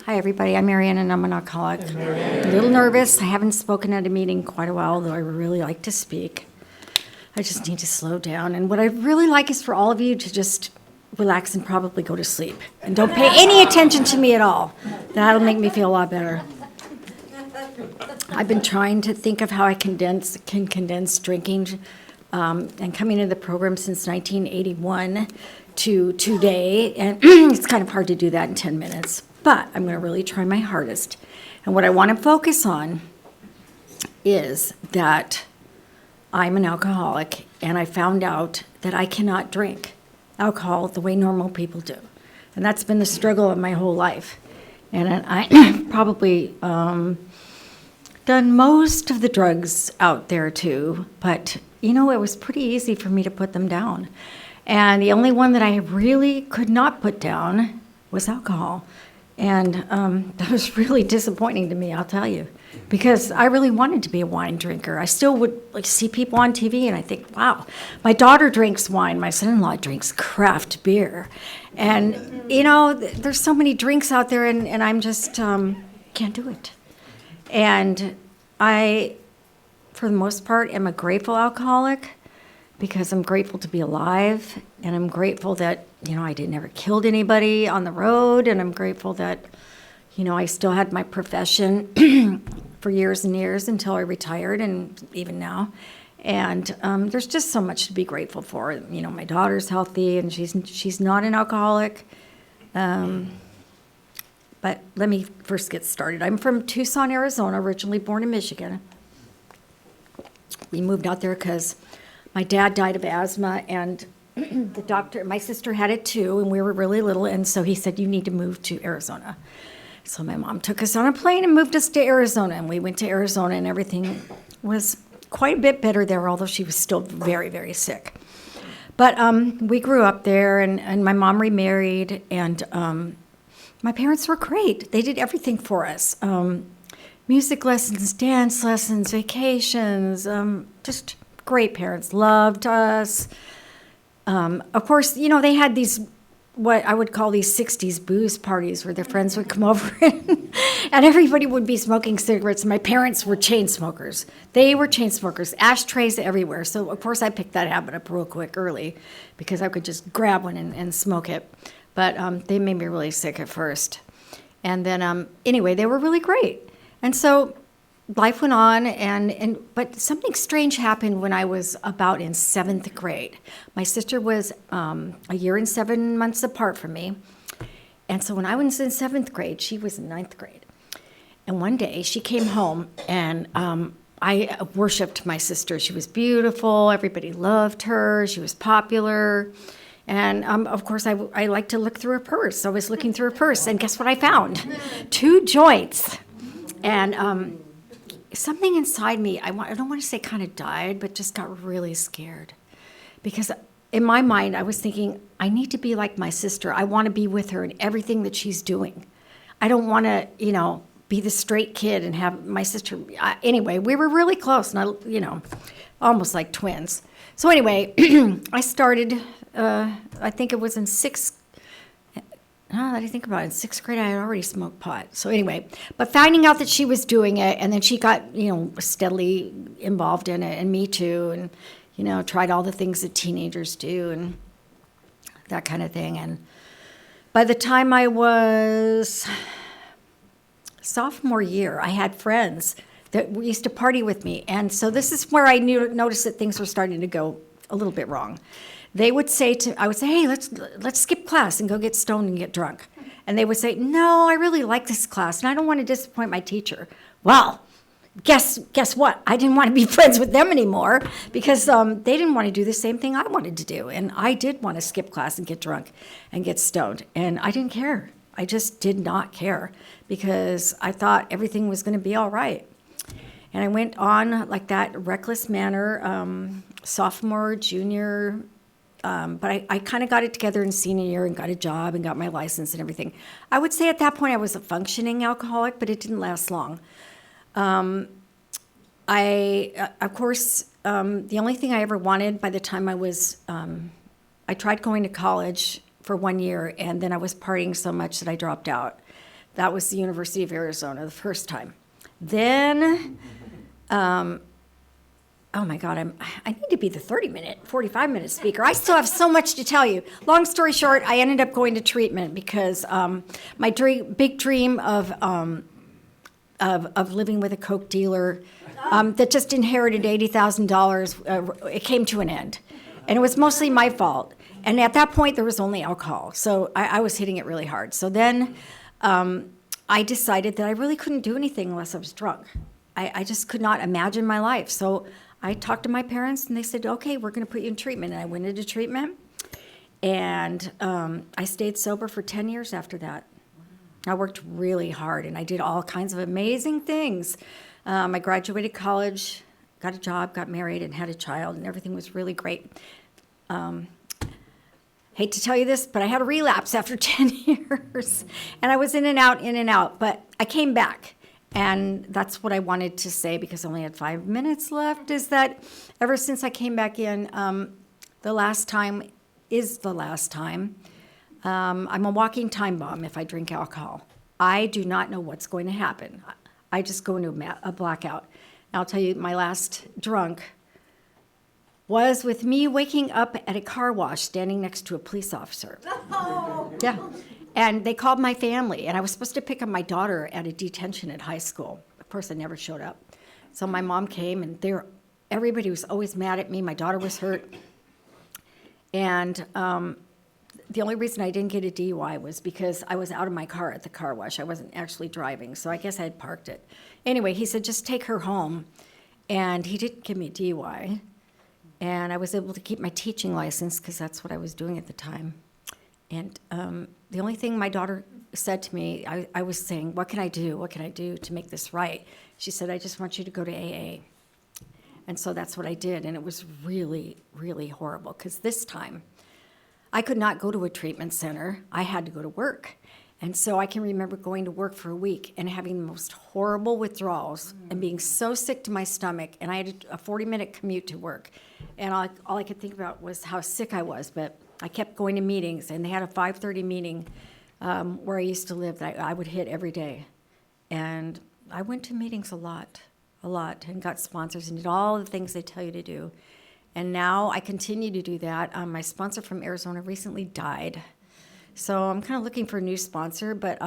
Hi, everybody. I'm Marianne, and I'm an alcoholic. A little nervous. I haven't spoken at a meeting in quite a while, though I really like to speak. I just need to slow down. And what I really like is for all of you to just relax and probably go to sleep. And don't pay any attention to me at all. That'll make me feel a lot better. I've been trying to think of how I can condense drinking and coming into the program since 1981 to today. And it's kind of hard to do that in 10 minutes. But I'm going to really try my hardest. And what I want to focus on is that I'm an alcoholic, and I found out that I cannot drink alcohol the way normal people do. And that's been the struggle of my whole life. And I probably done most of the drugs out there too, but it was pretty easy for me to put them down. And the only one that I really could not put down was alcohol. And that was really disappointing to me, I'll tell you, because I really wanted to be a wine drinker. I still would see people on TV, and I think, wow, my daughter drinks wine, my son-in-law drinks craft beer. And, there's so many drinks out there, and I'm just can't do it. And I, for the most part, am a grateful alcoholic because I'm grateful to be alive, and I'm grateful that I never killed anybody on the road, and I'm grateful that, I still had my profession for years and years until I retired, and even now. And there's just so much to be grateful for. My daughter's healthy, and she's not an alcoholic. But let me first get started. I'm from Tucson, Arizona, originally born in Michigan. We moved out there because my dad died of asthma, and the doctor, my sister had it too, and we were really little, and so he said, you need to move to Arizona. So my mom took us on a plane and moved us to Arizona, and we went to Arizona, and everything was quite a bit better there, although she was still very, very sick. But we grew up there, and my mom remarried, and my parents were great. They did everything for us. Music lessons, dance lessons, vacations, just great parents, loved us. Of course, they had these, what I would call these 60s booze parties where their friends would come over and everybody would be smoking cigarettes. My parents were chain smokers. They were chain smokers, ashtrays everywhere. So, of course, I picked that habit up real quick early because I could just grab one and smoke it. But they made me really sick at first. And then, anyway, they were really great. And so life went on, but something strange happened when I was about in 7th grade. My sister was a year and 7 months apart from me. And so when I was in 7th grade, she was in 9th grade. And one day she came home, and I worshipped my sister. She was beautiful. Everybody loved her. She was popular. And, of course, I like to look through her purse. So I was looking through her purse, and guess what I found? 2 joints. And something inside me, I don't want to say kind of died, but just got really scared. Because in my mind, I was thinking, I need to be like my sister. I want to be with her in everything that she's doing. I don't want to, be the straight kid and have my sister. Anyway, we were really close, and almost like twins. So anyway, I started, I think it was in 6th. Now that I think about it, in 6th grade, I had already smoked pot. So anyway, but finding out that she was doing it, and then she got, steadily involved in it, and me too, and, tried all the things that teenagers do and that kind of thing. And by the time I was sophomore year, I had friends that used to party with me. And so this is where I noticed that things were starting to go a little bit wrong. I would say, hey, let's skip class and go get stoned and get drunk. And they would say, no, I really like this class, and I don't want to disappoint my teacher. Well, guess what? I didn't want to be friends with them anymore because they didn't want to do the same thing I wanted to do. And I did want to skip class and get drunk and get stoned. And I didn't care. I just did not care because I thought everything was going to be all right. And I went on like that reckless manner, sophomore, junior. But I kind of got it together in senior year and got a job and got my license and everything. I would say at that point I was a functioning alcoholic, but it didn't last long. Of course, the only thing I ever wanted by the time I tried going to college for 1 year, and then I was partying so much that I dropped out. That was the University of Arizona the first time. Then, oh my God, I need to be the 45-minute speaker. I still have so much to tell you. Long story short, I ended up going to treatment because my big dream of living with a coke dealer that just inherited $80,000, it came to an end. And it was mostly my fault. And at that point, there was only alcohol. So I was hitting it really hard. So then I decided that I really couldn't do anything unless I was drunk. I just could not imagine my life. So I talked to my parents, and they said, okay, we're going to put you in treatment. And I went into treatment. And I stayed sober for 10 years after that. I worked really hard, and I did all kinds of amazing things. I graduated college, got a job, got married, and had a child, and everything was really great. Hate to tell you this, but I had a relapse after 10 years. And I was in and out, but I came back. And that's what I wanted to say, because I only had 5 minutes left, is that ever since I came back in, the last time is the last time. I'm a walking time bomb if I drink alcohol. I do not know what's going to happen. I just go into a blackout. And I'll tell you, my last drunk was with me waking up at a car wash standing next to a police officer. Oh. Yeah. And they called my family, and I was supposed to pick up my daughter at a detention at high school. Of course, I never showed up. So my mom came, and everybody was always mad at me. My daughter was hurt. And the only reason I didn't get a DUI was because I was out of my car at the car wash. I wasn't actually driving, so I guess I had parked it. Anyway, he said, just take her home. And he didn't give me a DUI. And I was able to keep my teaching license because that's what I was doing at the time. And the only thing my daughter said to me, I was saying, what can I do? What can I do to make this right? She said, I just want you to go to AA. And so that's what I did. And it was really, really horrible because this time I could not go to a treatment center. I had to go to work. And so I can remember going to work for a week and having the most horrible withdrawals and being so sick to my stomach. And I had a 40-minute commute to work. And all I could think about was how sick I was. But I kept going to meetings, and they had a 5:30 meeting where I used to live that I would hit every day. And I went to meetings a lot, and got sponsors and did all the things they tell you to do. And now I continue to do that. My sponsor from Arizona recently died. So I'm kind of looking for a new sponsor, but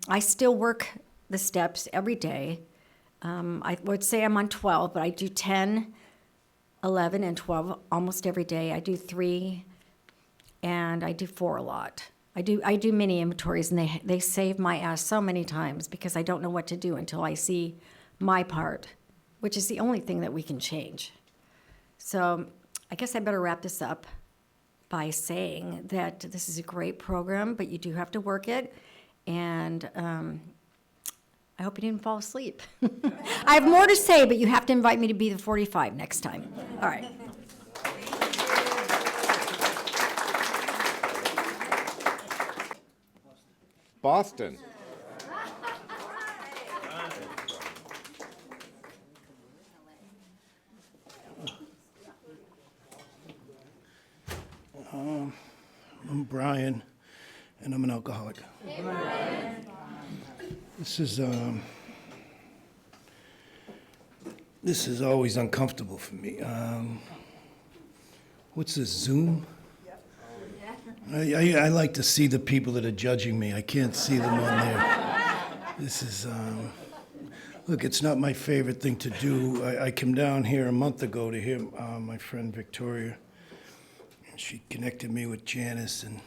I still work the steps every day. I would say I'm on 12, but I do 10, 11, and 12 almost every day. I do 3, and I do 4 a lot. I do mini inventories, and they save my ass so many times because I don't know what to do until I see my part, which is the only thing that we can change. So I guess I better wrap this up by saying that this is a great program, but you do have to work it, and I hope you didn't fall asleep. I have more to say, but you have to invite me to be the 45 next time. All right. Boston. I'm Brian, and I'm an alcoholic. Hey, Brian. This is always uncomfortable for me. What's this, Zoom? I like to see the people that are judging me. I can't see them on there. This is, look, it's not my favorite thing to do. I came down here a month ago to hear my friend Victoria. She connected me with Janice, and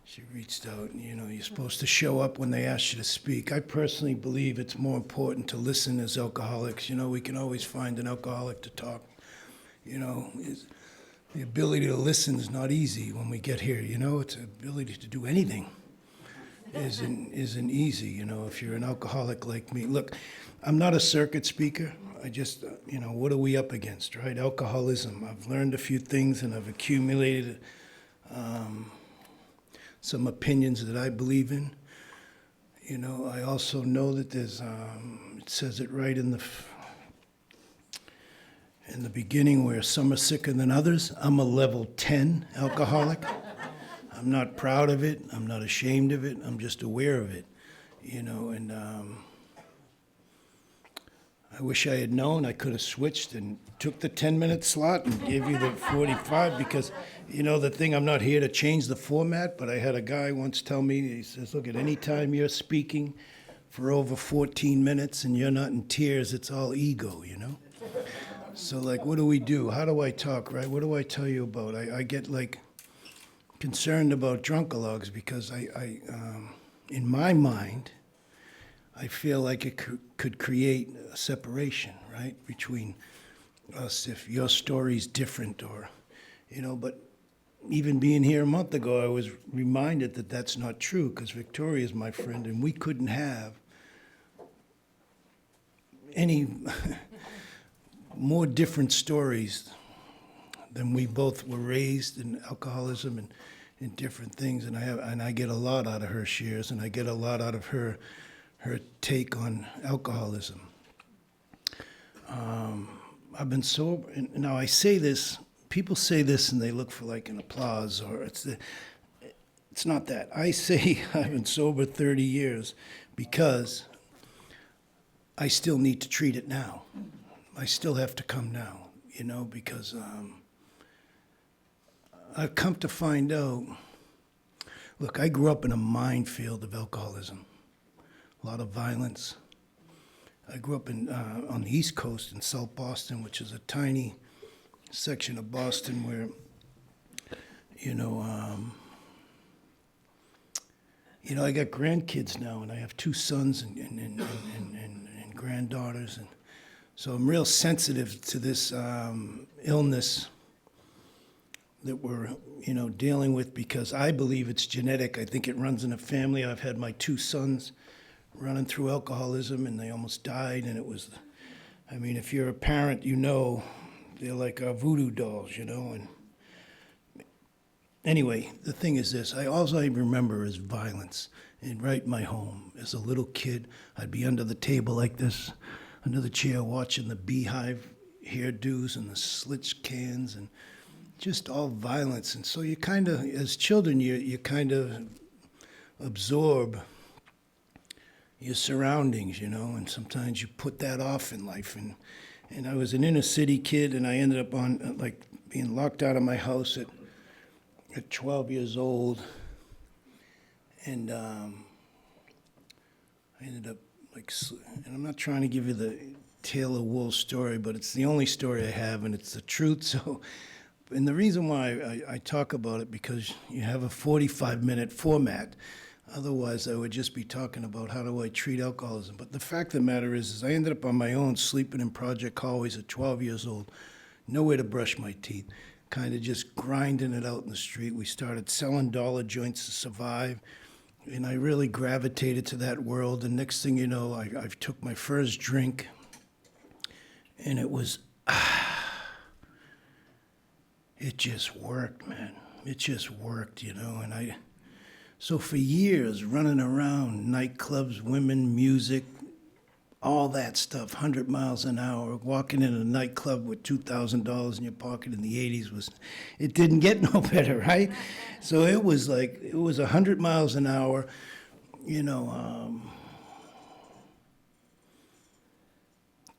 she reached out. And, you're supposed to show up when they ask you to speak. I personally believe it's more important to listen as alcoholics. We can always find an alcoholic to talk. The ability to listen is not easy when we get here. It's the ability to do anything isn't easy. If you're an alcoholic like me. Look, I'm not a circuit speaker. I just, what are we up against, right? Alcoholism. I've learned a few things, and I've accumulated some opinions that I believe in. I also know that there's, it says it right in the beginning, where some are sicker than others. I'm a level 10 alcoholic. I'm not proud of it. I'm not ashamed of it. I'm just aware of it. and I wish I had known. I could have switched and took the 10-minute slot and gave you the 45 because, the thing, I'm not here to change the format, but I had a guy once tell me, he says, look, at any time you're speaking for over 14 minutes and you're not in tears, it's all ego, So, like, what do we do? How do I talk, right? What do I tell you about? I get, concerned about drunkalogs because in my mind, I feel like it could create a separation, right, between us if your story's different or, but even being here a month ago, I was reminded that that's not true because Victoria's my friend and we couldn't have any more different stories than we both were raised in alcoholism and in different things. And I get a lot out of her shares and I get a lot out of her take on alcoholism. I've been sober, and now I say this, people say this and they look for like an applause, or it's not that. I say I've been sober 30 years because I still need to treat it now. I still have to come now, because I've come to find out, look, I grew up in a minefield of alcoholism. A lot of violence. I grew up on the East Coast in South Boston, which is a tiny section of Boston where, I got grandkids now, and I have 2 sons and granddaughters, and so I'm real sensitive to this illness that we're, dealing with because I believe it's genetic. I think it runs in a family. I've had my 2 sons running through alcoholism, and they almost died. And it was, if you're a parent, they're like our voodoo dolls, And anyway, the thing is this: all I remember is violence. And right in my home, as a little kid, I'd be under the table like this, under the chair, watching the beehive hairdos and the slit cans, and just all violence. And so you kind of, as children, you kind of absorb your surroundings, and sometimes you put that off in life. And I was an inner city kid, and I ended up being locked out of my house at 12 years old. And I ended up and I'm not trying to give you the tale of wool story, but it's the only story I have, and it's the truth. So, and the reason why I talk about it, because you have a 45-minute format. Otherwise, I would just be talking about how do I treat alcoholism. But the fact of the matter is I ended up on my own, sleeping in Project Hallways at 12 years old, nowhere to brush my teeth, kind of just grinding it out in the street. We started selling dollar joints to survive, and I really gravitated to that world. And next thing you know, I took my first drink, and it was, it just worked, man. It just worked, and so for years, running around, nightclubs, women, music, all that stuff, 100 miles an hour, walking in a nightclub with $2,000 in your pocket in the 80s it didn't get no better, right? So it was 100 miles an hour,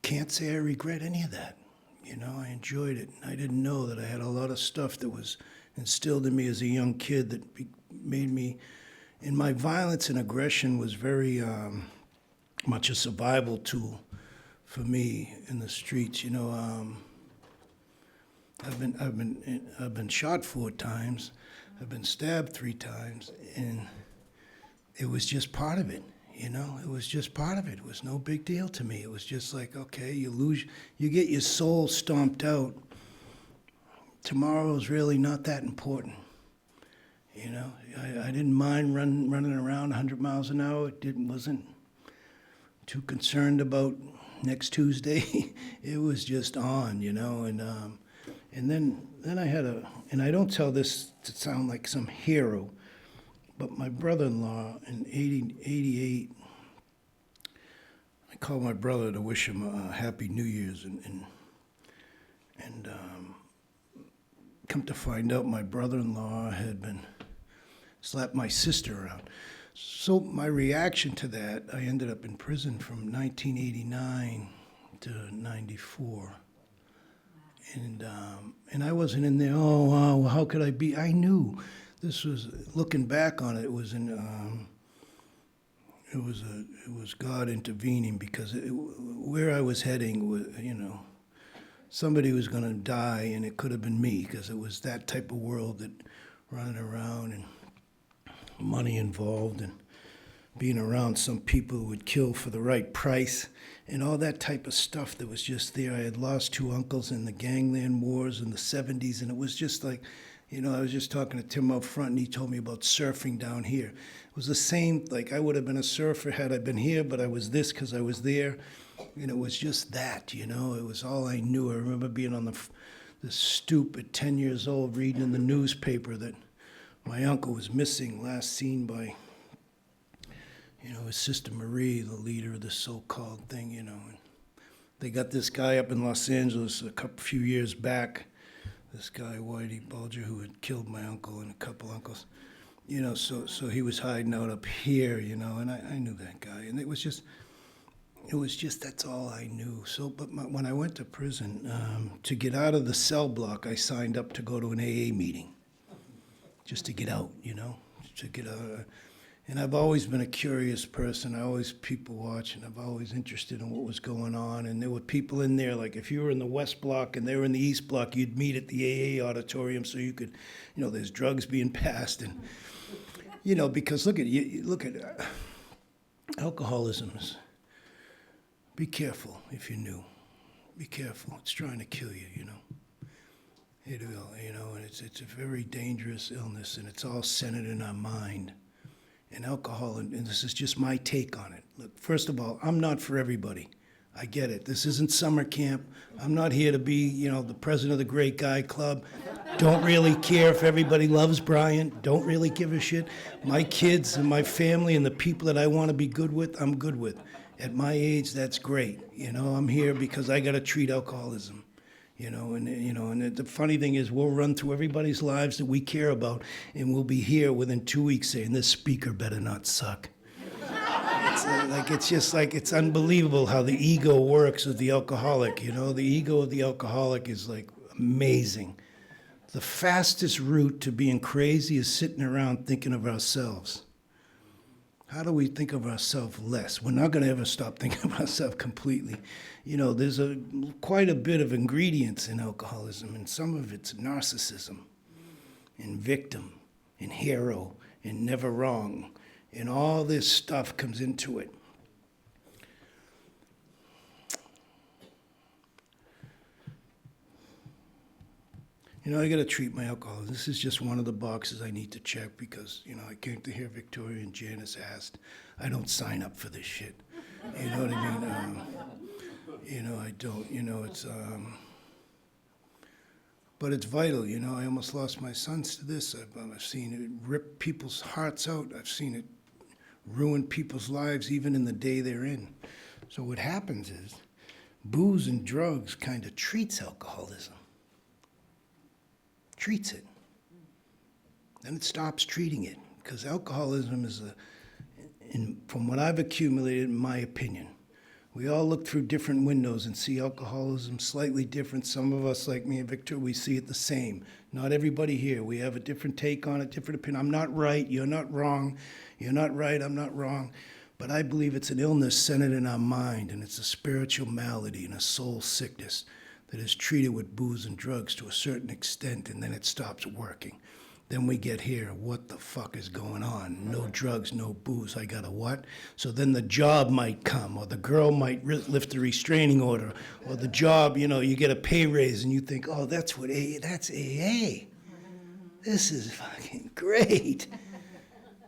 can't say I regret any of that. I enjoyed it. I didn't know that I had a lot of stuff that was instilled in me as a young kid that made me, and my violence and aggression was very much a survival tool for me in the streets. I've been shot 4 times, I've been stabbed 3 times, and it was just part of it. It was just part of it. It was no big deal to me. It was just like, okay, you get your soul stomped out. Tomorrow's really not that important. I didn't mind running around 100 miles an hour. Wasn't too concerned about next Tuesday. It was just on, and then I had and I don't tell this to sound like some hero, but my brother-in-law in 88, I called my brother to wish him a happy New Year's, and come to find out my brother-in-law had been slapped my sister around. So my reaction to that, I ended up in prison from 1989 to 94. And I wasn't in there, oh, wow, how could I be? I knew this was, looking back on it, it was God intervening, because where I was heading was, somebody was going to die, and it could have been me, because it was that type of world that running around and money involved and being around some people who would kill for the right price and all that type of stuff that was just there. I had lost 2 uncles in the gangland wars in the 70s, and it was just like, I was just talking to Tim up front, and he told me about surfing down here. It was the same, like I would have been a surfer had I been here, but I was this because I was there. And it was just that, it was all I knew. I remember being on the stoop at 10 years old, reading in the newspaper that my uncle was missing, last seen by, his sister Marie, the leader of the so-called thing, And they got this guy up in Los Angeles few years back, this guy, Whitey Bulger, who had killed my uncle and a couple uncles. So he was hiding out up here, and I knew that guy. And it was just, that's all I knew. So, but when I went to prison, to get out of the cell block, I signed up to go to an AA meeting, just to get out, to get out. And I've always been a curious person. I always people watch, and I'm always interested in what was going on. And there were people in there, like if you were in the West Block and they were in the East Block, you'd meet at the AA auditorium so you could, there's drugs being passed. And, because look at alcoholism. Be careful if you're new. Be careful. It's trying to kill you, It will, and it's a very dangerous illness, and it's all centered in our mind. And alcohol, and this is just my take on it. Look, first of all, I'm not for everybody. I get it. This isn't summer camp. I'm not here to be, the president of the Great Guy Club. Don't really care if everybody loves Brian. Don't really give a shit. My kids and my family and the people that I want to be good with, I'm good with. At my age, that's great. I'm here because I got to treat alcoholism. And the funny thing is, we'll run through everybody's lives that we care about, and we'll be here within 2 weeks saying, this speaker better not suck. It's unbelievable how the ego works with the alcoholic. The ego of the alcoholic is like amazing. The fastest route to being crazy is sitting around thinking of ourselves. How do we think of ourselves less? We're not going to ever stop thinking of ourselves completely. There's quite a bit of ingredients in alcoholism, and some of it's narcissism, and victim, and hero, and never wrong, and all this stuff comes into it. I got to treat my alcohol. This is just one of the boxes I need to check because, I came to hear Victoria and Janice asked. I don't sign up for this shit. You know what I mean? I don't. It's, but it's vital. I almost lost my sons to this. I've seen it rip people's hearts out. I've seen it ruin people's lives even in the day they're in. So what happens is booze and drugs kind of treats alcoholism. Treats it. Then it stops treating it, because alcoholism is from what I've accumulated, in my opinion, we all look through different windows and see alcoholism slightly different. Some of us, like me and Victor, we see it the same. Not everybody here. We have a different take on it, different opinion. I'm not right, you're not wrong. You're not right, I'm not wrong. But I believe it's an illness centered in our mind, and it's a spiritual malady and a soul sickness that is treated with booze and drugs to a certain extent, and then it stops working. Then we get here, what the fuck is going on? No drugs, no booze, I got a what? So then the job might come, or the girl might lift the restraining order, or the job, you get a pay raise, and you think, oh, that's AA. This is fucking great.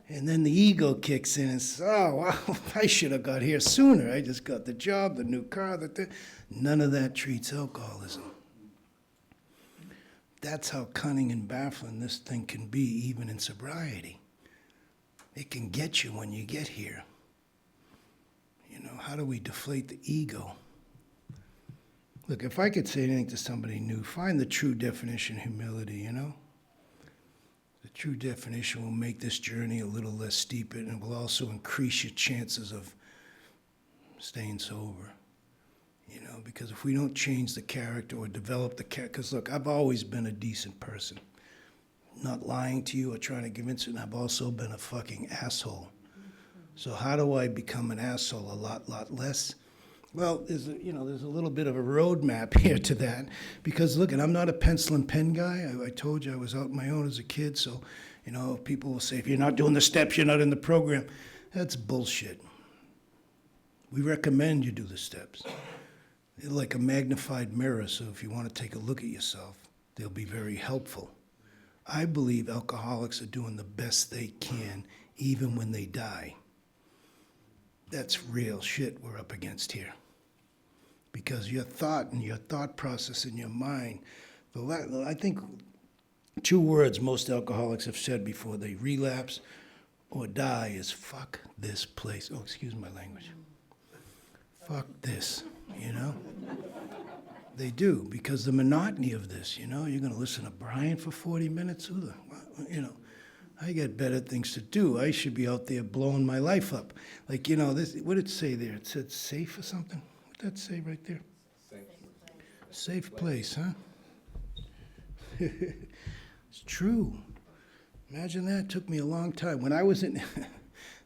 And then the ego kicks in and says, oh, wow, I should have got here sooner. I just got the job, the new car, None of that treats alcoholism. That's how cunning and baffling this thing can be, even in sobriety. It can get you when you get here. How do we deflate the ego? Look, if I could say anything to somebody new, find the true definition of humility, The true definition will make this journey a little less steep, and it will also increase your chances of staying sober. You know, because if we don't change the character or develop the character, because look, I've always been a decent person. Not lying to you or trying to convince you, and I've also been a fucking asshole. So how do I become an asshole a lot less? Well, there's a little bit of a roadmap here to that, because look, and I'm not a pencil and pen guy. I told you I was out on my own as a kid, so, you know, people will say, if you're not doing the steps, you're not in the program. That's bullshit. We recommend you do the steps. They're like a magnified mirror, so if you want to take a look at yourself, they'll be very helpful. I believe alcoholics are doing the best they can, even when they die. That's real shit we're up against here. Because your thought and your thought process in your mind, I think 2 words most alcoholics have said before they relapse or die is, fuck this place. Oh, excuse my language. Fuck this, you know? They do, because the monotony of this, you know, you're going to listen to Brian for 40 minutes? You know, I got better things to do. I should be out there blowing my life up. Like, you know, this, what did it say there? It said safe or something? What did that say right there? Safe place, huh? It's true. Imagine that. It took me a long time. When I was in,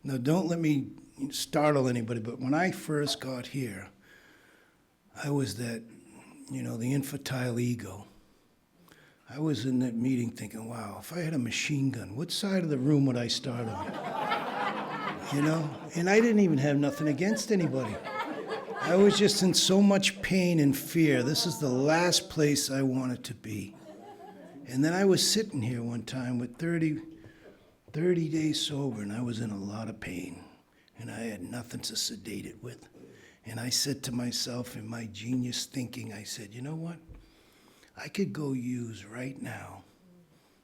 now don't let me startle anybody, but when I first got here, I was that, you know, the infantile ego. I was in that meeting thinking, wow, if I had a machine gun, what side of the room would I start on? You know? And I didn't even have nothing against anybody. I was just in so much pain and fear. This is the last place I wanted to be. And then I was sitting here one time with 30 days sober, and I was in a lot of pain. And I had nothing to sedate it with. And I said to myself in my genius thinking, I said, you know what? I could go use right now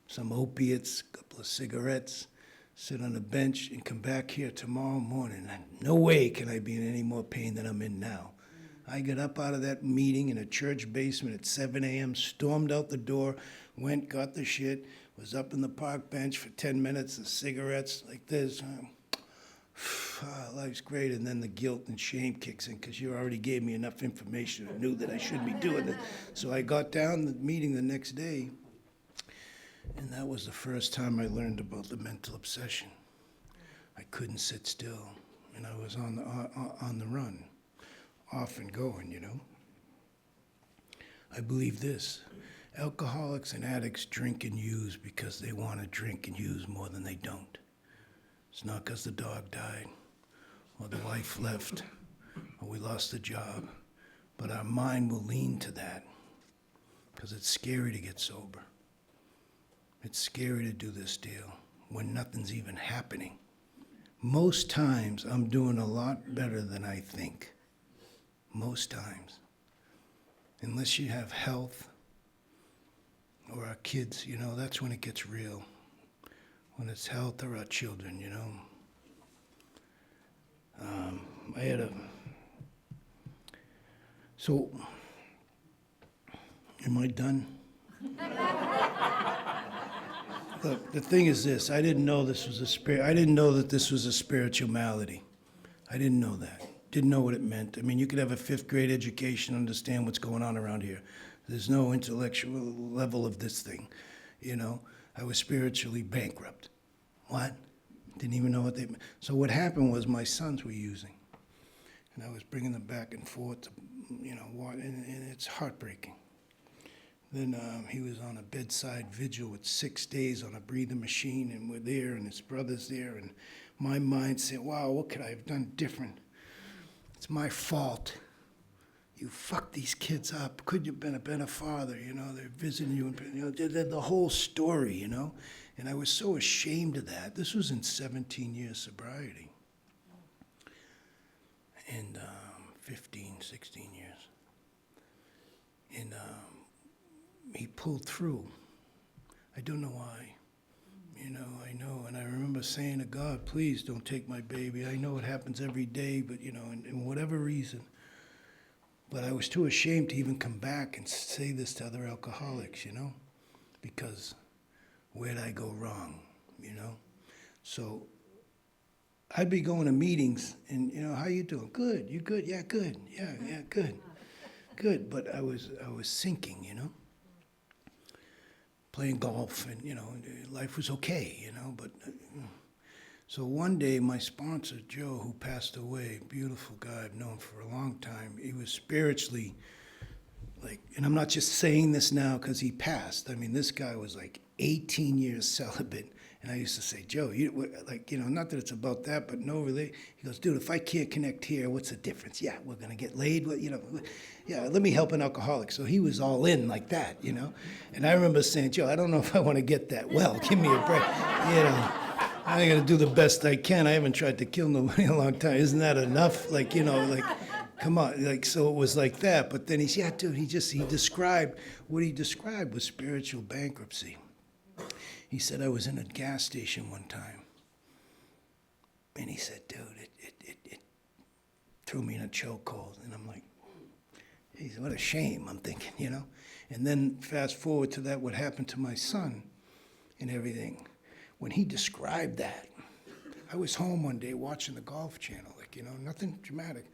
some opiates, a couple of cigarettes, sit on a bench and come back here tomorrow morning. And no way can I be in any more pain than I'm in now. I got up out of that meeting in a church basement at 7 a.m., stormed out the door, went, got the shit, was up in the park bench for 10 minutes, the cigarettes like this. Life's great, and then the guilt and shame kicks in because you already gave me enough information and knew that I shouldn't be doing it. So I got down the meeting the next day, and that was the first time I learned about the mental obsession. I couldn't sit still, and I was on the run, off and going, you know. I believe this. Alcoholics and addicts drink and use because they want to drink and use more than they don't. It's not because the dog died, or the wife left, or we lost the job, but our mind will lean to that because it's scary to get sober. It's scary to do this deal when nothing's even happening. Most times I'm doing a lot better than I think. Most times. Unless you have health or our kids, you know, that's when it gets real. When it's health or our children, you know. So, am I done? Look, the thing is this, I didn't know this was I didn't know that this was a spiritual malady. I didn't know that. Didn't know what it meant. I mean, you could have a 5th grade education, understand what's going on around here. There's no intellectual level of this thing, you know. I was spiritually bankrupt. What? Didn't even know what they meant. So what happened was my sons were using. And I was bringing them back and forth, to, you know, and it's heartbreaking. Then he was on a bedside vigil with 6 days on a breathing machine, and we're there, and his brother's there, and my mind said, wow, what could I have done different? It's my fault. You fucked these kids up. Could you have been a father? You know, they're visiting you, and you know, the whole story, you know. And I was so ashamed of that. This was in 17 years sobriety. And 15, 16 years. And he pulled through. I don't know why. You know, I know. And I remember saying to God, please don't take my baby. I know it happens every day, but, you know, and whatever reason. But I was too ashamed to even come back and say this to other alcoholics, you know, because Where'd I go wrong, So I'd be going to meetings and, how you doing? Good, you good? Yeah, good. Yeah, good. Good, but I was sinking, playing golf and, life was okay, but so one day my sponsor, Joe, who passed away, beautiful guy, I've known for a long time, he was spiritually and I'm not just saying this now because he passed. I mean, this guy was 18 years celibate. And I used to say, Joe, not that it's about that, but no, really. He goes, dude, if I can't connect here, what's the difference? Yeah, we're going to get laid. Yeah, let me help an alcoholic. So he was all in like that, And I remember saying, Joe, I don't know if I want to get that well. Give me a break, I'm going to do the best I can. I haven't tried to kill nobody in a long time. Isn't that enough? Come on, so it was like that. But then he described, what he described was spiritual bankruptcy. He said, I was in a gas station one time. And he said, dude, it threw me in a chokehold. And I'm like, geez, what a shame, I'm thinking, And then fast forward to that, what happened to my son and everything. When he described that, I was home one day watching the Golf Channel, nothing dramatic.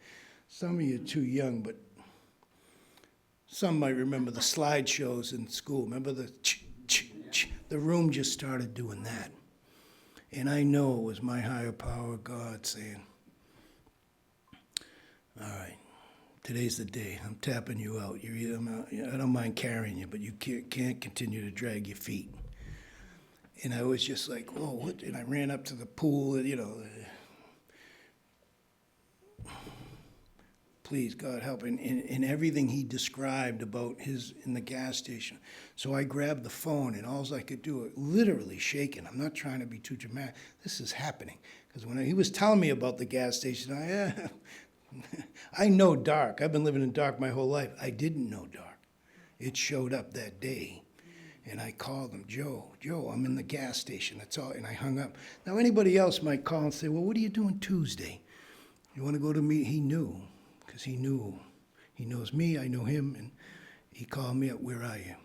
Some of you are too young, but some might remember the slideshows in school. Remember the the room just started doing that. And I know it was my higher power, God, saying, all right, today's the day. I'm tapping you out. I don't mind carrying you, but you can't continue to drag your feet. And I was just like, whoa, what? And I ran up to the pool, please, God, help. And everything he described about in the gas station. So I grabbed the phone, and all I could do, literally shaking. I'm not trying to be too dramatic. This is happening. Because when he was telling me about the gas station, I know dark. I've been living in dark my whole life. I didn't know dark. It showed up that day. And I called him, Joe, I'm in the gas station. That's all. And I hung up. Now, anybody else might call and say, well, what are you doing Tuesday? You want to go to me? He knew. Because he knew, he knows me, I know him, and he called me up, where are you?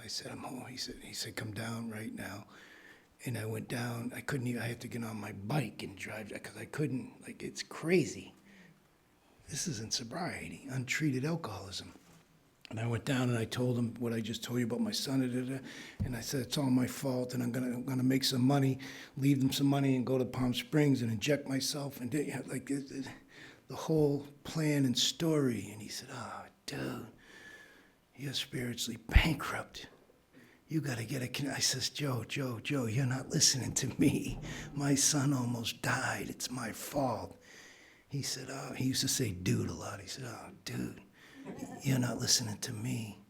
I said, I'm home. He said, come down right now. And I went down, I had to get on my bike and drive, because I couldn't, it's crazy. This isn't sobriety, untreated alcoholism. And I went down and I told him what I just told you about my son, and I said, it's all my fault, and I'm gonna make some money, leave them some money, and go to Palm Springs and inject myself, and the whole plan and story. And he said, oh, dude, you're spiritually bankrupt. You got to get I says, Joe, you're not listening to me. My son almost died. It's my fault. He said, oh, he used to say dude a lot. He said, oh, dude, you're not listening to me.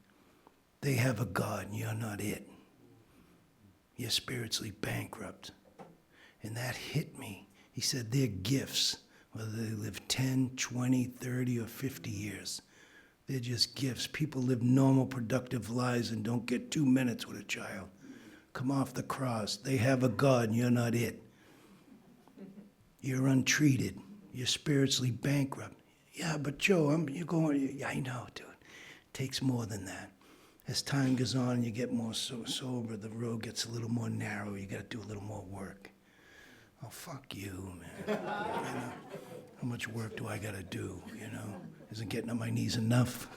They have a God and you're not it. You're spiritually bankrupt. And that hit me. He said, they're gifts. Whether they live 10, 20, 30, or 50 years. They're just gifts. People live normal, productive lives and don't get 2 minutes with a child. Come off the cross. They have a God and you're not it. You're untreated. You're spiritually bankrupt. Yeah, but Joe, you're going, yeah, I know, dude. It takes more than that. As time goes on and you get more sober, the road gets a little more narrow. You got to do a little more work. Oh, fuck you, man. How much work do I got to do, Isn't getting on my knees enough?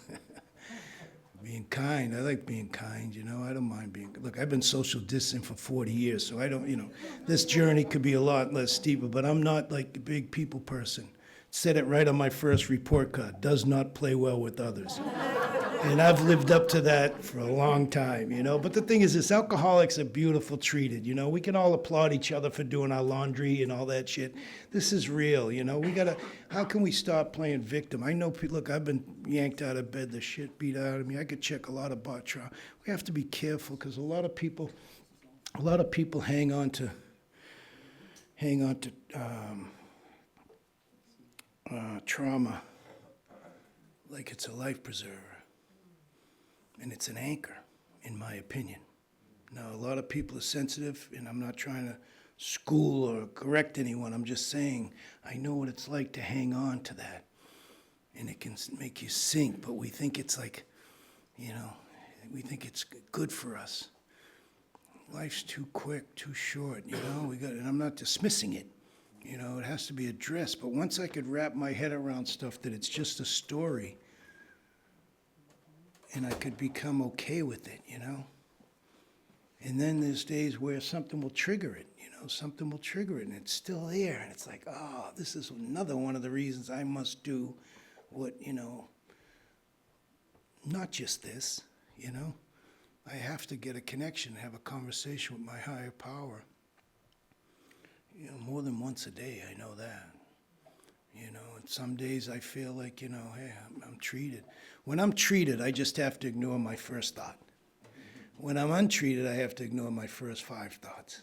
Being kind. I like being kind, I don't mind being... Look, I've been social distancing for 40 years, so I don't, this journey could be a lot less steeper, but I'm not like a big people person. Said it right on my first report card. Does not play well with others. And I've lived up to that for a long time, But the thing is this, alcoholics are beautiful treated, We can all applaud each other for doing our laundry and all that shit. This is real, We gotta, how can we stop playing victim? I know, look, I've been yanked out of bed, the shit beat out of me. I could check a lot of bot trial. We have to be careful because a lot of people hang on to trauma like it's a life preserver. And it's an anchor, in my opinion. Now, a lot of people are sensitive, and I'm not trying to school or correct anyone. I'm just saying I know what it's like to hang on to that. And it can make you sink, but we think it's we think it's good for us. life's too quick, too short, and I'm not dismissing it. It has to be addressed. But once I could wrap my head around stuff that it's just a story, and I could become okay with it, And then there's days where something will trigger it, something will trigger it, and it's still there. And it's like, oh, this is another one of the reasons I must do what, not just this, I have to get a connection, have a conversation with my higher power. More than once a day, I know that. And some days I feel like, hey, I'm treated. When I'm treated, I just have to ignore my first thought. When I'm untreated, I have to ignore my first 5 thoughts.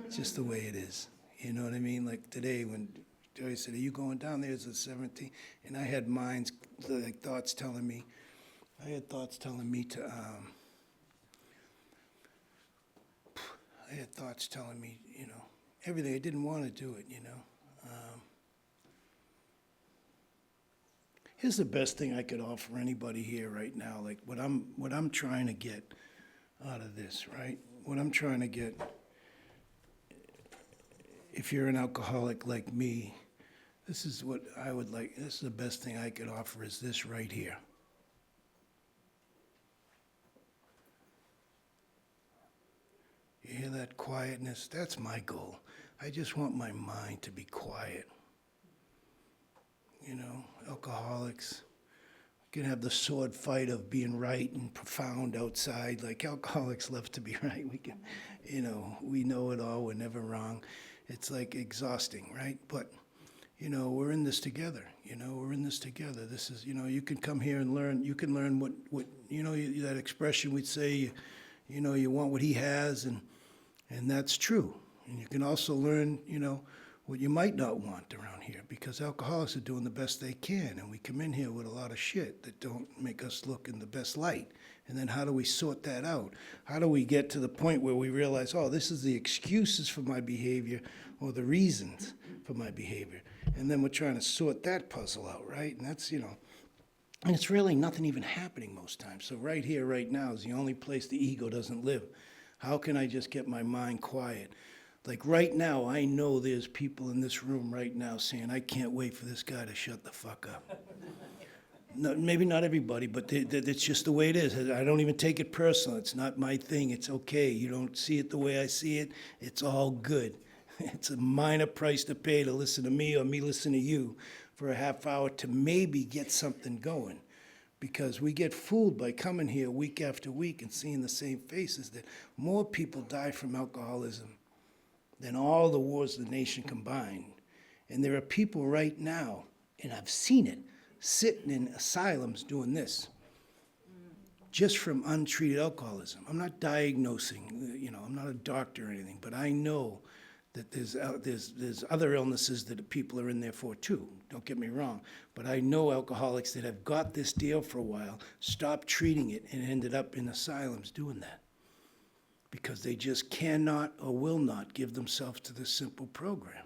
It's just the way it is. You know what I mean? Like today when Joey said, are you going down there? It's the 17th. And I had minds, like thoughts telling me, to, everything. I didn't want to do it, Here's the best thing I could offer anybody here right now, like what I'm trying to get out of this, right? What I'm trying to get, if you're an alcoholic like me, this is what I would like, this is the best thing I could offer is this right here. You hear that quietness? That's my goal. I just want my mind to be quiet. Alcoholics can have the sword fight of being right and profound outside. Like alcoholics love to be right. We can, we know it all. We're never wrong. It's like exhausting, right? But, we're in this together. We're in this together. This is, you can come here and learn. You can learn what that expression we'd say, you want what he has, and that's true. And you can also learn, what you might not want around here, because alcoholics are doing the best they can, and we come in here with a lot of shit that don't make us look in the best light. And then how do we sort that out? How do we get to the point where we realize, oh, this is the excuses for my behavior or the reasons for my behavior? And then we're trying to sort that puzzle out, right? And that's, and it's really nothing even happening most times. So right here, right now is the only place the ego doesn't live. How can I just get my mind quiet? Like right now, I know there's people in this room right now saying, I can't wait for this guy to shut the fuck up. No, maybe not everybody, but it's just the way it is. I don't even take it personal. It's not my thing. It's okay. You don't see it the way I see it. It's all good. It's a minor price to pay to listen to me or me listen to you for a half hour to maybe get something going. Because we get fooled by coming here week after week and seeing the same faces that more people die from alcoholism than all the wars of the nation combined. And there are people right now, and I've seen it, sitting in asylums doing this, just from untreated alcoholism. I'm not diagnosing, I'm not a doctor or anything, but I know that there's other illnesses that people are in there for too. Don't get me wrong. But I know alcoholics that have got this deal for a while, stopped treating it, and ended up in asylums doing that. Because they just cannot or will not give themselves to this simple program.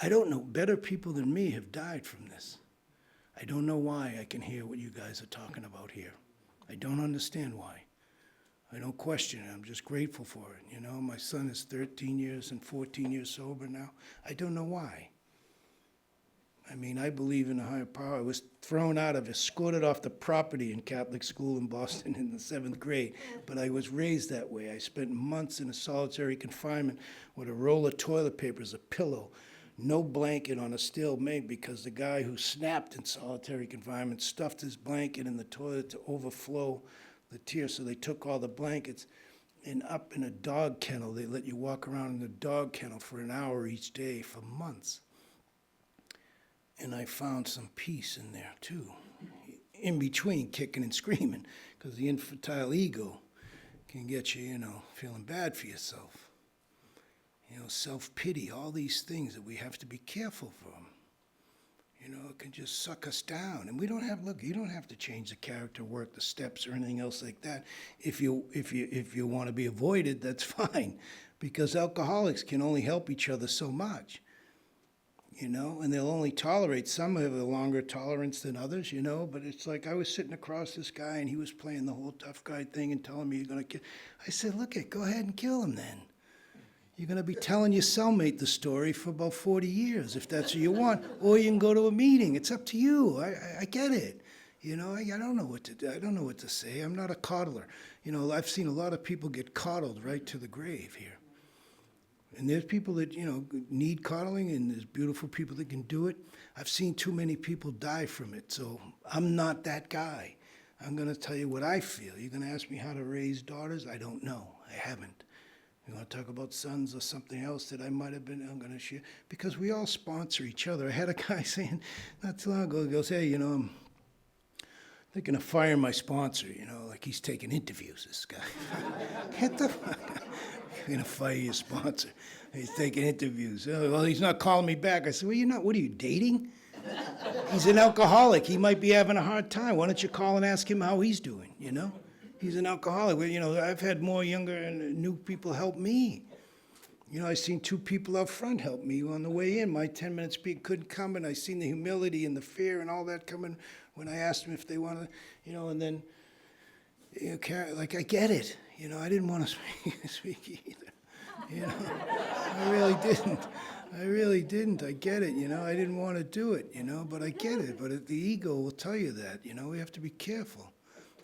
I don't know, better people than me have died from this. I don't know why I can hear what you guys are talking about here. I don't understand why. I don't question it. I'm just grateful for it. My son is 13 years and 14 years sober now. I don't know why. I mean, I believe in a higher power. I was thrown out of, escorted off the property in Catholic school in Boston in the 7th grade, but I was raised that way. I spent months in a solitary confinement with a roll of toilet paper as a pillow, no blanket on a steel made because the guy who snapped in solitary confinement stuffed his blanket in the toilet to overflow the tears, so they took all the blankets, and up in a dog kennel, they let you walk around in the dog kennel for an hour each day for months. And I found some peace in there, too, in between kicking and screaming, because the infantile ego can get you, feeling bad for yourself. Self-pity, all these things that we have to be careful from. It can just suck us down. And you don't have to change the character, work the steps, or anything else like that. If you want to be avoided, that's fine, because alcoholics can only help each other so much. you know, and they'll only tolerate, some have a longer tolerance than others, you know, but it's like I was sitting across this guy and he was playing the whole tough guy thing and telling me you're going to kill. I said, look it, go ahead and kill him then. You're going to be telling your cellmate the story for about 40 years if that's what you want, or you can go to a meeting. It's up to you. I get it. You know, I don't know what to do. I don't know what to say. I'm not a coddler. You know, I've seen a lot of people get coddled right to the grave here. And there's people that, you know, need coddling, and there's beautiful people that can do it. I've seen too many people die from it, so I'm not that guy. I'm going to tell you what I feel. You're going to ask me how to raise daughters? I don't know. I haven't. You want to talk about sons or something else that I might have been, I'm going to share. Because we all sponsor each other. I had a guy saying not too long ago, he goes, hey, you know, I'm thinking of firing my sponsor, you know, like he's taking interviews, this guy. Get the fuck out. You're going to fire your sponsor. He's taking interviews. Oh, well, he's not calling me back. I said, well, you're not, what are you, dating? He's an alcoholic. He might be having a hard time. Why don't you call and ask him how he's doing, you know? He's an alcoholic. Well, you know, I've had more younger and new people help me. You know, I seen 2 people out front help me on the way in. My 10-minute speak couldn't come, and I seen the humility and the fear and all that coming when I asked them if they wanted, you know, and then, you know, like, I get it. You know, I didn't want to speak either. You know, I really didn't. I really didn't. I get it, you know. I didn't want to do it, you know, but I get it. But the ego will tell you that, you know. We have to be careful.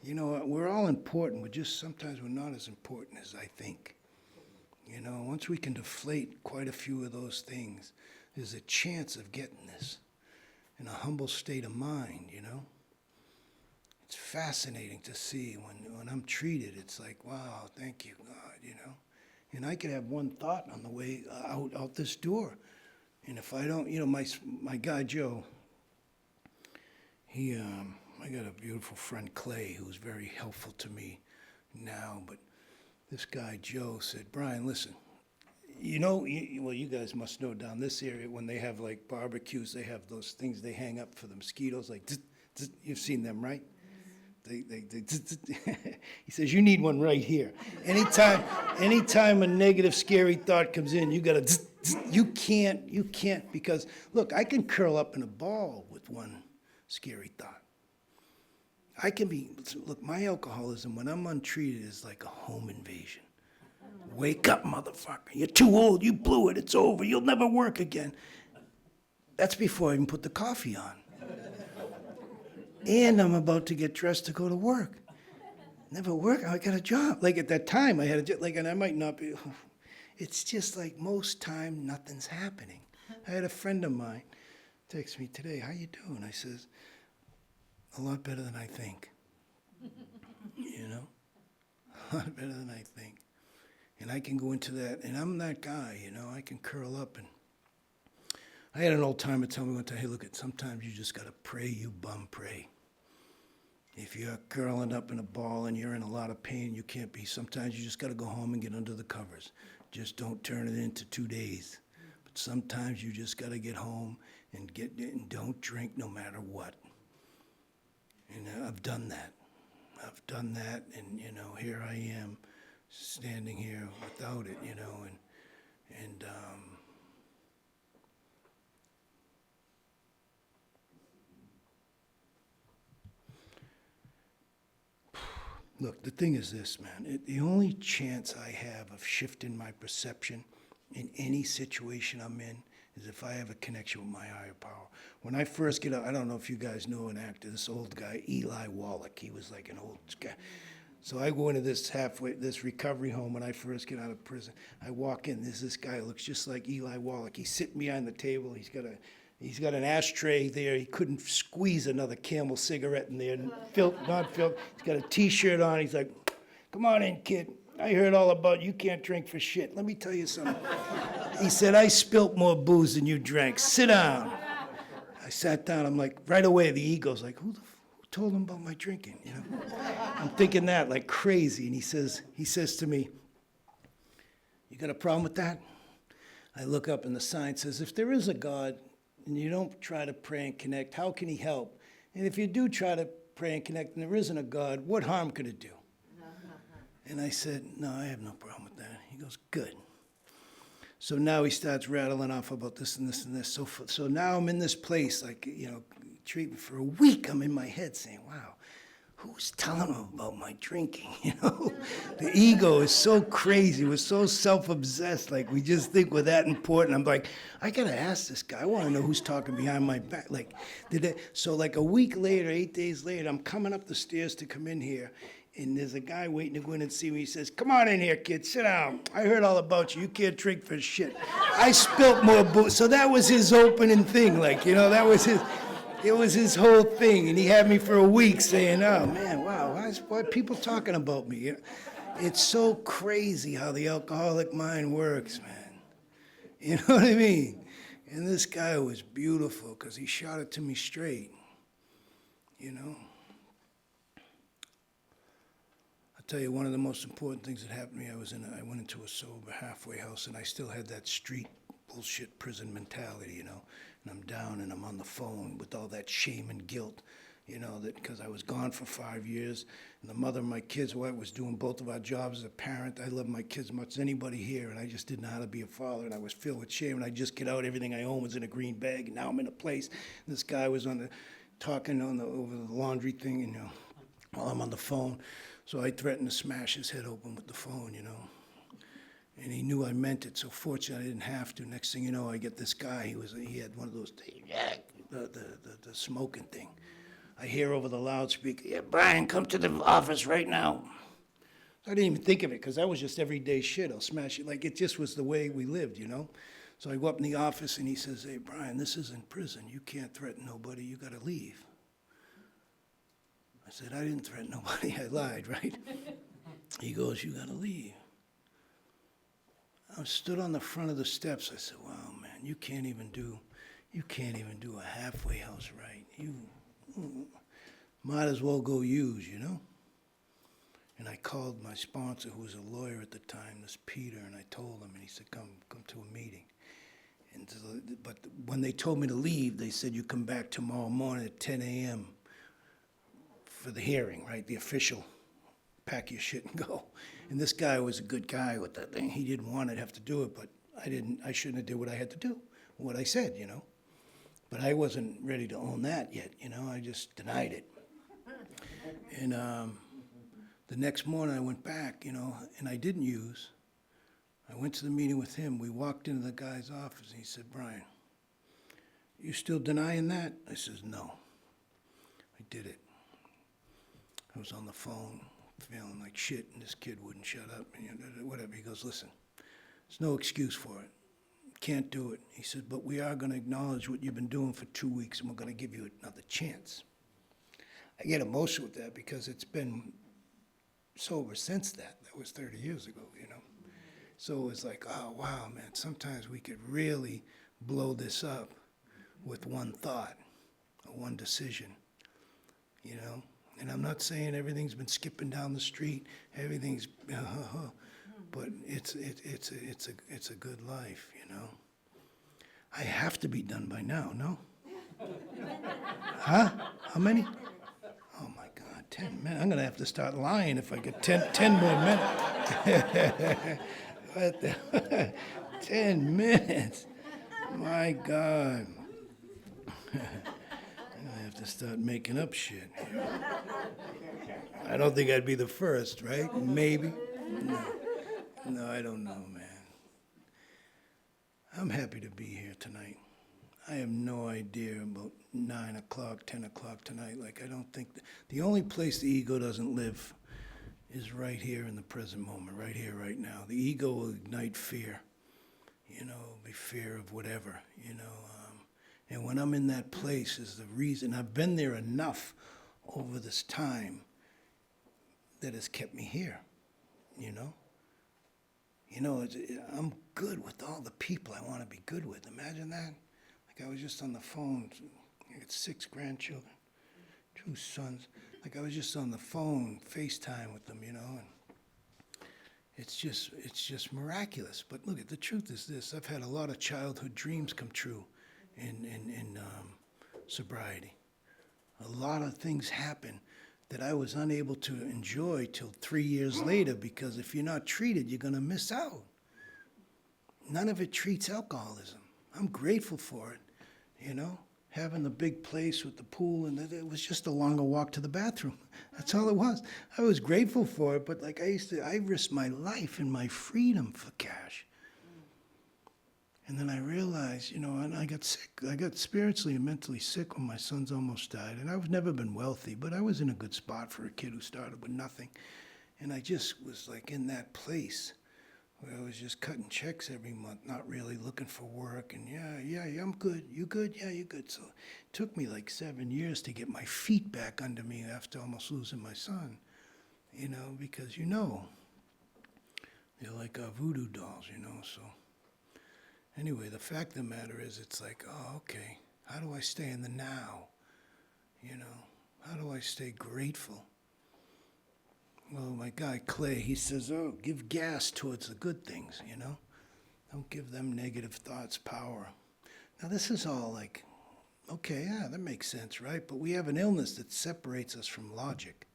You know, we're all important. Sometimes we're not as important as I think. You know, once we can deflate quite a few of those things, there's a chance of getting this in a humble state of mind, you know. It's fascinating to see when I'm treated. It's like, wow, thank you, God, you know. And I could have one thought on the way out this door. And if I don't, you know, my guy Joe, I got a beautiful friend, Clay, who's very helpful to me now. But this guy Joe said, Brian, listen, you know, well, you guys must know down this area when they have like barbecues, they have those things they hang up for the mosquitoes, like, you've seen them, right? He says, you need one right here. Anytime a negative, scary thought comes in, you gotta, you can't, because, look, I can curl up in a ball with one scary thought. Look, my alcoholism, when I'm untreated, is like a home invasion. Wake up, motherfucker. You're too old. You blew it. It's over. You'll never work again. That's before I even put the coffee on. And I'm about to get dressed to go to work. Never work. I got a job. Like at that time, I had a job. Like, and I might not be. It's just like most time, nothing's happening. I had a friend of mine text me today. How you doing? I says, a lot better than I think. You know, a lot better than I think. And I can go into that, and I'm that guy. You know, I can curl up and. I had an old timer tell me one time, hey, look, sometimes you just got to pray, you bum, pray. If you're curling up in a ball and you're in a lot of pain, you can't be. Sometimes you just got to go home and get under the covers. Just don't turn it into 2 days. But sometimes you just got to get home and don't drink no matter what. And I've done that. And, you know, here I am standing here without it, you know, and look, the thing is this, man. The only chance I have of shifting my perception in any situation I'm in is if I have a connection with my higher power. When I first get out, I don't know if you guys know an actor, this old guy, Eli Wallach. He was like an old guy. So I go into this recovery home when I first get out of prison. I walk in, there's this guy who looks just like Eli Wallach. He's sitting behind the table. He's got an ashtray there. He couldn't squeeze another Camel cigarette in there. Not filled. He's got a T-shirt on. He's like, come on in, kid. I heard all about you can't drink for shit. Let me tell you something. He said, I spilt more booze than you drank. Sit down. I sat down. I'm like, right away, the ego's like, who told him about my drinking? You know, I'm thinking that like crazy. And he says to me, you got a problem with that? I look up and the sign says, if there is a God, and you don't try to pray and connect, how can he help? And if you do try to pray and connect and there isn't a God, what harm could it do? And I said, no, I have no problem with that. He goes, good. So now he starts rattling off about this and this and this. So now I'm in this place, like, treatment for a week. I'm in my head saying, wow, who's telling him about my drinking, The ego is so crazy. We're so self-obsessed. Like, we just think we're that important. I'm like, I got to ask this guy. I want to know who's talking behind my back. Like, so like a week later, 8 days later, I'm coming up the stairs to come in here, and there's a guy waiting to go in and see me. He says, come on in here, kid. Sit down. I heard all about you. You can't drink for shit. I spilt more booze. So that was his opening thing. Like, that was his... It was his whole thing, and he had me for a week saying, oh, man, wow, why are people talking about me? It's so crazy how the alcoholic mind works, man. You know what I mean? And this guy was beautiful because he shot it to me straight, I'll tell you, one of the most important things that happened to me, I went into a sober halfway house, and I still had that street bullshit prison mentality, and I'm down and I'm on the phone with all that shame and guilt, that because I was gone for 5 years, and the mother of my kids, wife, was doing both of our jobs as a parent. I love my kids as much as anybody here, and I just didn't know how to be a father, and I was filled with shame, and I just get out, everything I own was in a green bag, and now I'm in a place, and this guy was talking over the laundry thing, and while I'm on the phone, so I threatened to smash his head open with the phone, And he knew I meant it, so fortunately I didn't have to. Next thing you know, I get this guy. He had one of those, the smoking thing. I hear over the loudspeaker, yeah, Brian, come to the office right now. I didn't even think of it because that was just everyday shit. I'll smash it. Like, it just was the way we lived, So I go up in the office and he says, hey, Brian, this isn't prison. You can't threaten nobody. You got to leave. I said, I didn't threaten nobody. I lied, right? He goes, you got to leave. I stood on the front of the steps. I said, wow, man, you can't even do a halfway house right. You might as well go use, And I called my sponsor, who was a lawyer at the time, this Peter, and I told him, and he said, come to a meeting. But when they told me to leave, they said, you come back tomorrow morning at 10 a.m. for the hearing, right, the official. Pack your shit and go. And this guy was a good guy with that thing. He didn't want to have to do it, but I shouldn't have did what I had to do, what I said, But I wasn't ready to own that yet, I just denied it. And the next morning I went back, and I didn't use. I went to the meeting with him. We walked into the guy's office, and he said, Brian, you still denying that? I says, no. I did it. I was on the phone, feeling like shit, and this kid wouldn't shut up, and whatever. He goes, listen, there's no excuse for it. Can't do it. He said, but we are going to acknowledge what you've been doing for 2 weeks, and we're going to give you another chance. I get emotional with that because it's been sober since that. That was 30 years ago, So it was like, oh, wow, man, sometimes we could really blow this up with one thought or one decision, And I'm not saying everything's been skipping down the street, everything's, but it's a good life, I have to be done by now, no? Huh? How many? Oh my God, 10 minutes. I'm gonna have to start lying if I get 10 more minutes. What the? 10 minutes. My God. I have to start making up shit. I don't think I'd be the first, right? Maybe. No, I don't know, man. I'm happy to be here tonight. I have no idea about 9 o'clock, 10 o'clock tonight. Like, I don't think... The only place the ego doesn't live is right here in the present moment, right here, right now. The ego will ignite fear. Be fear of whatever, And when I'm in that place is the reason. I've been there enough over this time that has kept me here, I'm good with all the people I want to be good with. Imagine that. Like, I was just on the phone. I got 6 grandchildren, 2 sons. Like, I was just on the phone, FaceTime with them, and it's just miraculous. But look, the truth is this. I've had a lot of childhood dreams come true in sobriety. A lot of things happen that I was unable to enjoy till 3 years later, because if you're not treated, you're going to miss out. none of it treats alcoholism. I'm grateful for it, you know? Having the big place with the pool, and it was just a longer walk to the bathroom. That's all it was. I was grateful for it, but like I risked my life and my freedom for cash. And then I realized, you know, and I got sick. I got spiritually and mentally sick when my sons almost died. And I've never been wealthy, but I was in a good spot for a kid who started with nothing. And I just was like in that place where I was just cutting checks every month, not really looking for work. And yeah, I'm good. You good? Yeah, you good. So it took me like 7 years to get my feet back under me after almost losing my son, you know, because, you know, they're like our voodoo dolls, you know, so. Anyway, the fact of the matter is, it's like, oh, okay, how do I stay in the now? You know, how do I stay grateful? Well, my guy Clay, he says, oh, give gas towards the good things, you know? Don't give them negative thoughts power. Now, this is all like, okay, yeah, that makes sense, right? But we have an illness that separates us from logic,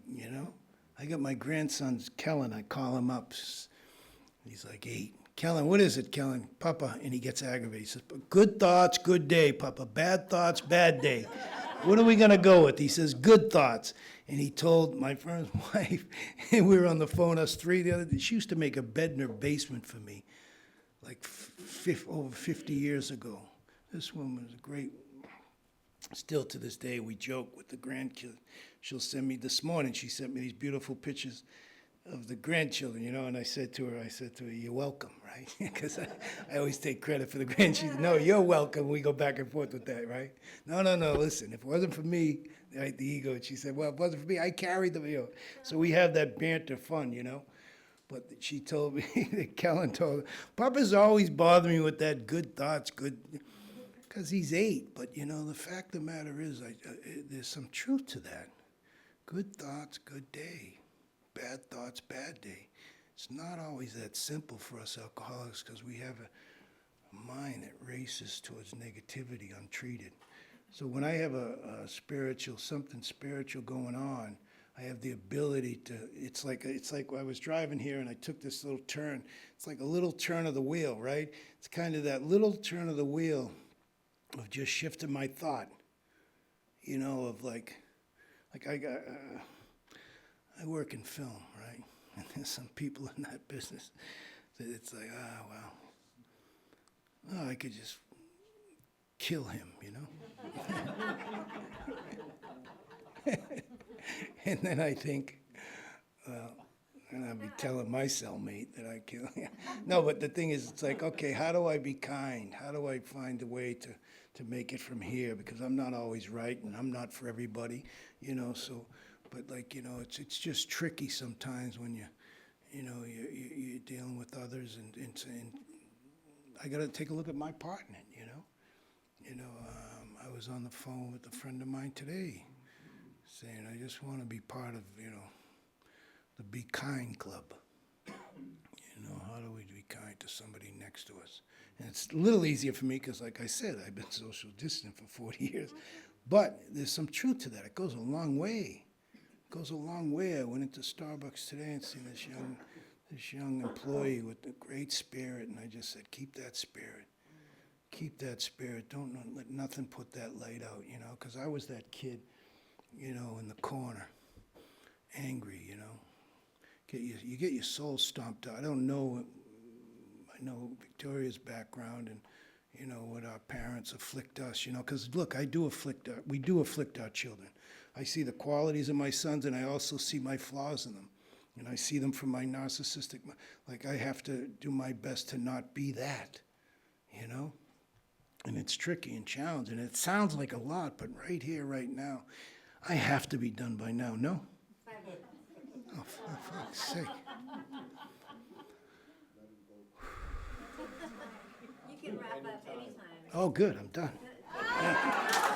you know? I got my grandson's Kellen, I call him up. He's like 8. Kellen, what is it, Kellen? Papa, and he gets aggravated. He says, good thoughts, good day, Papa. Bad thoughts, bad day. What are we going to go with? He says, good thoughts. And he told my friend's wife, and we were on the phone, us three, the other day. She used to make a bed in her basement for me, like over 50 years ago. This woman was great. Still to this day, we joke with the grandkids. She'll send me, this morning, she sent me these beautiful pictures of the grandchildren, you know, and I said to her, you're welcome, right? Because I always take credit for the grandchildren. No, you're welcome. We go back and forth with that, right? No, listen, if it wasn't for me, right, the ego, and she said, well, if it wasn't for me, I carried the, you know. So we have that banter fun, you know. But she told me, Kellen told her, Papa's always bothering me with that good thoughts, good, because he's 8. But, you know, the fact of the matter is, there's some truth to that. Good thoughts, good day. Bad thoughts, bad day. It's not always that simple for us alcoholics because we have a mind that races towards negativity untreated. So when I have something spiritual going on, I have the ability to, it's like I was driving here and I took this little turn. It's like a little turn of the wheel, right? It's kind of that little turn of the wheel of just shifting my thought, you know, of like I work in film, right? And there's some people in that business that it's like, I could just kill him, you know? And then I think, well, and I'll be telling my cellmate that I kill him. No, but the thing is, it's like, okay, how do I be kind? How do I find a way to make it from here? Because I'm not always right, and I'm not for everybody, you know, so... But like, you know, it's just tricky sometimes when you're dealing with others and I got to take a look at my part in it, you know. You know, I was on the phone with a friend of mine today saying I just want to be part of, you know, the Be Kind Club. You know, how do we be kind to somebody next to us? And it's a little easier for me because, like I said, I've been social distant for 40 years. But there's some truth to that. It goes a long way. Goes a long way. I went into Starbucks today and seen this young employee with a great spirit, and I just said, keep that spirit. Keep that spirit. Don't let nothing put that light out, you know, because I was that kid, you know, in the corner, angry, you know. You get your soul stomped out. I know Victoria's background and, you know, what our parents afflict us, you know, because look, we do afflict our children. I see the qualities of my sons and I also see my flaws in them. And I see them from my narcissistic, like I have to do my best to not be that, you know? And it's tricky and challenging. It sounds like a lot, but right here, right now, I have to be done by now, no? Oh, for fuck's sake. You can wrap up anytime. Oh, good, I'm done. Yeah.